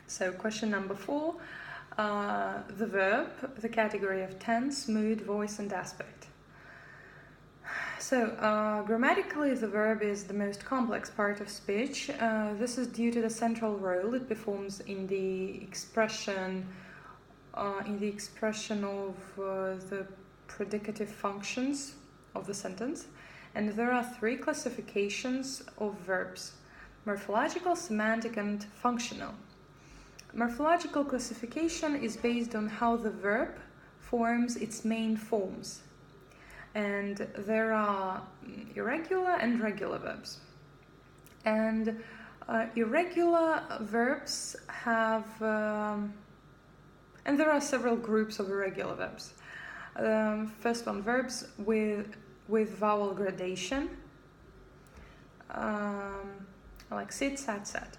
So question number 4, the verb, the category of tense, mood, voice and aspect. So grammatically the verb is the most complex part of speech. This is due to the central role it performs in the expression of the predicative functions of the sentence. And there are 3 classifications of verbs: morphological, semantic and functional. Morphological classification is based on how the verb forms its main forms. And there are irregular and regular verbs. And irregular verbs have, and there are several groups of irregular verbs. First one, verbs with vowel gradation, like sit, sat, sat.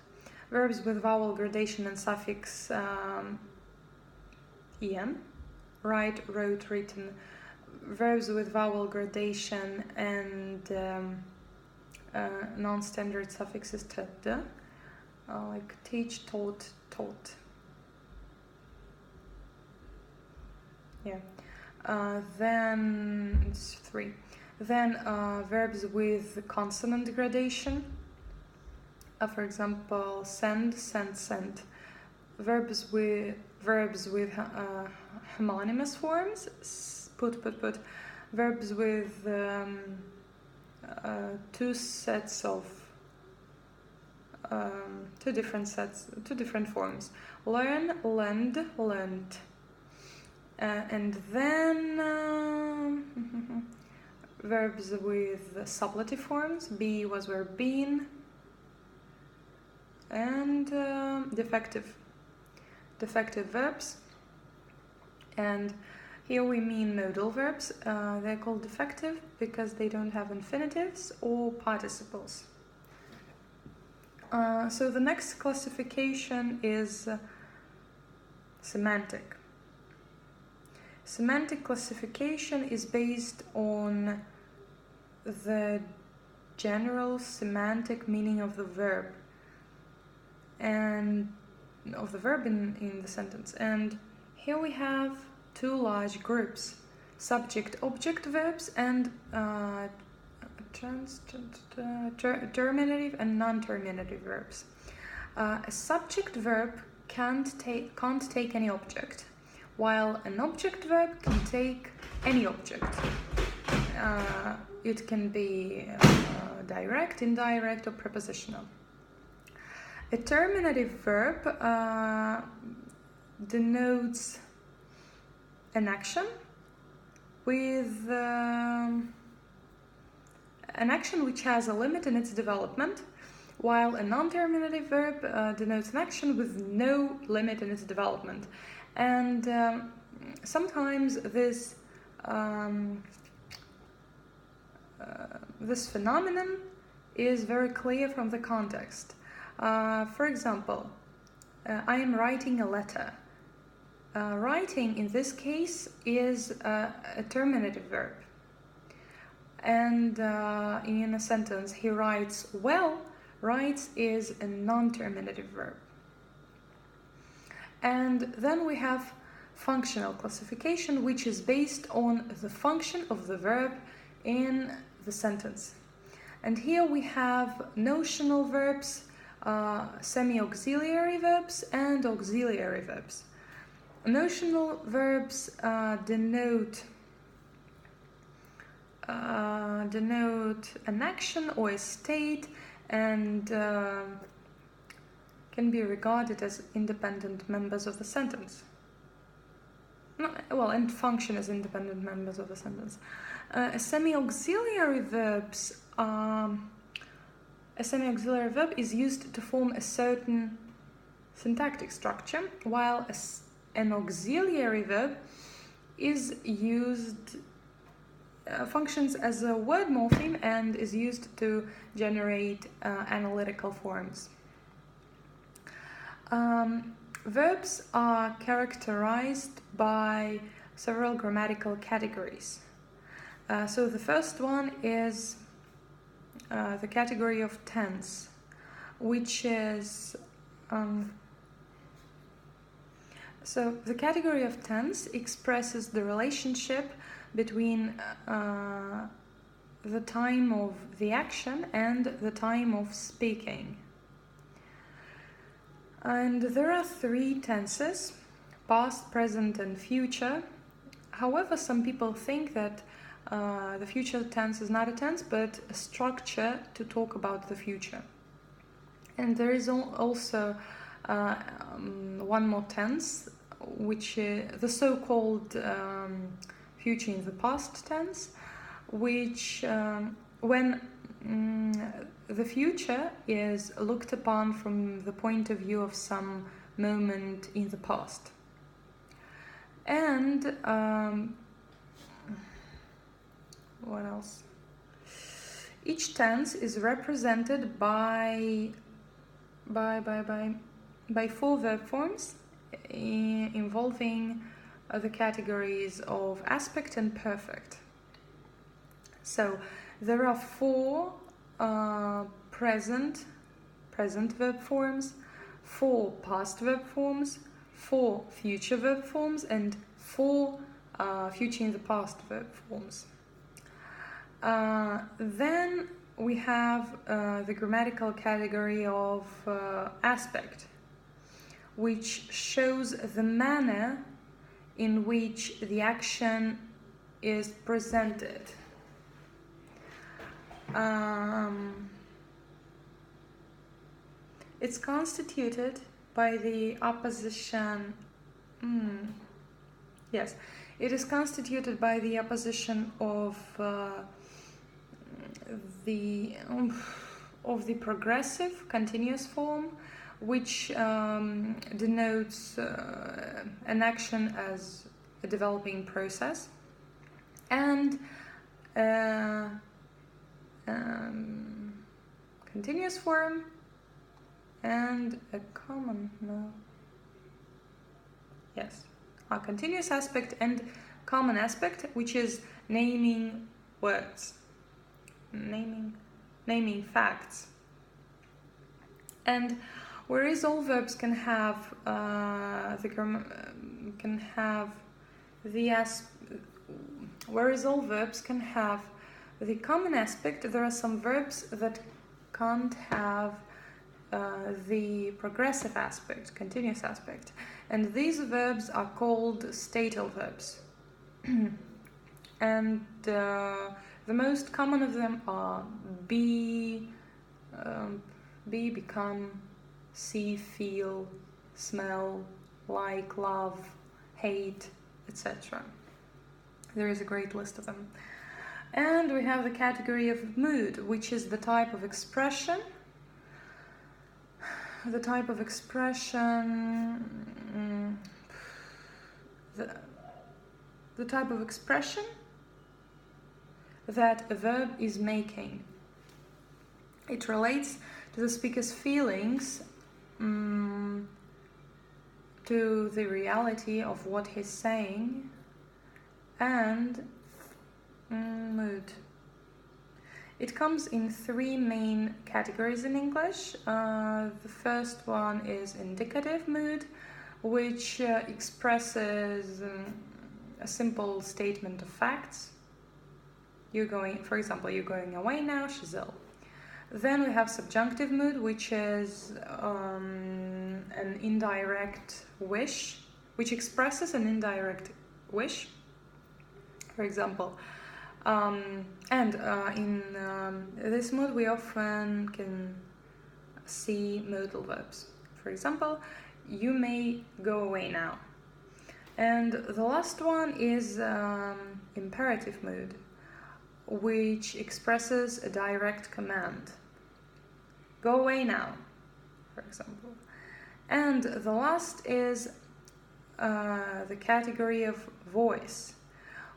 Verbs with vowel gradation and suffix en, write, wrote, written. Verbs with vowel gradation and non-standard suffixes td, like teach, taught, taught. Yeah. Then it's 3. Then verbs with consonant gradation. For example, send, sent, sent. Verbs with homonymous forms. Put, put, put. Verbs with 2 different forms. Learn, learned, learnt. And then verbs with suppletive forms. Be was verb been. And defective verbs. And here we mean modal verbs. They're called defective because they don't have infinitives or participles. So the next classification is semantic. Semantic classification is based on the general semantic meaning of the verb and of the verb in the sentence. And here we have 2 large groups: subject-object verbs and terminative and non-terminative verbs. A subject verb can't take any object, while an object verb can take any object. It can be direct, indirect, or prepositional. A terminative verb denotes an action with an action which has a limit in its development, while a non-terminative verb denotes an action with no limit in its development. And sometimes this phenomenon is very clear from the context. For example, I am writing a letter. Writing in this case is a terminative verb. And in a sentence, he writes well, writes is a non-terminative verb. And then we have functional classification, which is based on the function of the verb in the sentence. And here we have notional verbs, semi-auxiliary verbs and auxiliary verbs. Notional verbs denote an action or a state and can be regarded as independent members of the sentence. And function as independent members of the sentence. A semi-auxiliary verb is used to form a certain syntactic structure, while an auxiliary verb is used, functions as a word morpheme and is used to generate analytical forms. Verbs are characterized by several grammatical categories. So the first one is the category of tense, which is So the category of tense expresses the relationship between the time of the action and the time of speaking. And there are three tenses: past, present, and future. However, some people think that the future tense is not a tense but a structure to talk about the future. And there is also one more tense, which is the so-called future in the past tense, which when the future is looked upon from the point of view of some moment in the past. And what else? Each tense is represented by four verb forms involving the categories of aspect and perfect. So there are four present verb forms, four past verb forms, four future verb forms, and four future in the past verb forms. Then we have the grammatical category of aspect, which shows the manner in which the action is presented. It's constituted by the opposition. Yes, it is constituted by the opposition of the progressive continuous form, which denotes an action as a developing process, and continuous form, and a continuous aspect and common aspect, which is naming words, naming facts. And whereas all verbs can have the common aspect, there are some verbs that can't have the progressive aspect, continuous aspect, and these verbs are called statal verbs. And the most common of them are be, become, see, feel, smell, like, love, hate, etc. There is a great list of them. And we have the category of mood, which is the type of expression. The type of expression that a verb is making. It relates to the speaker's feelings, to the reality of what he's saying, and mood. It comes in three main categories in English. The first one is indicative mood, which expresses a simple statement of facts. For example, you're going away now, she's ill. Then we have subjunctive mood, which is an indirect wish, which expresses an indirect wish. For example, in this mood we often can see modal verbs. For example, you may go away now. And the last one is imperative mood, which expresses a direct command. Go away now, for example. And the last is the category of voice,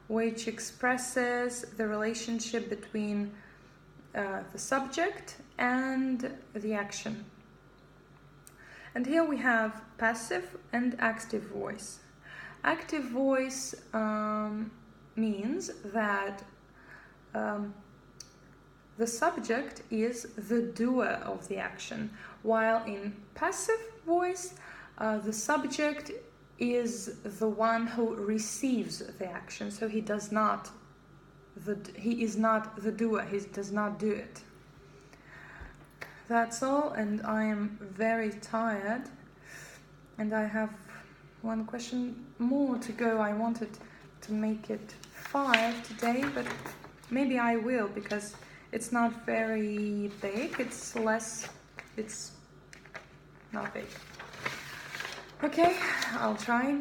which expresses the relationship between the subject and the action. And here we have passive and active voice. Active voice means that the subject is the doer of the action, while in passive voice the subject is the one who receives the action. So he is not the doer. He does not do it. That's all, and I am very tired. And I have one question more to go. I wanted to make it 5 today, but maybe I will, because it's not very big. It's not big. Okay, I'll try.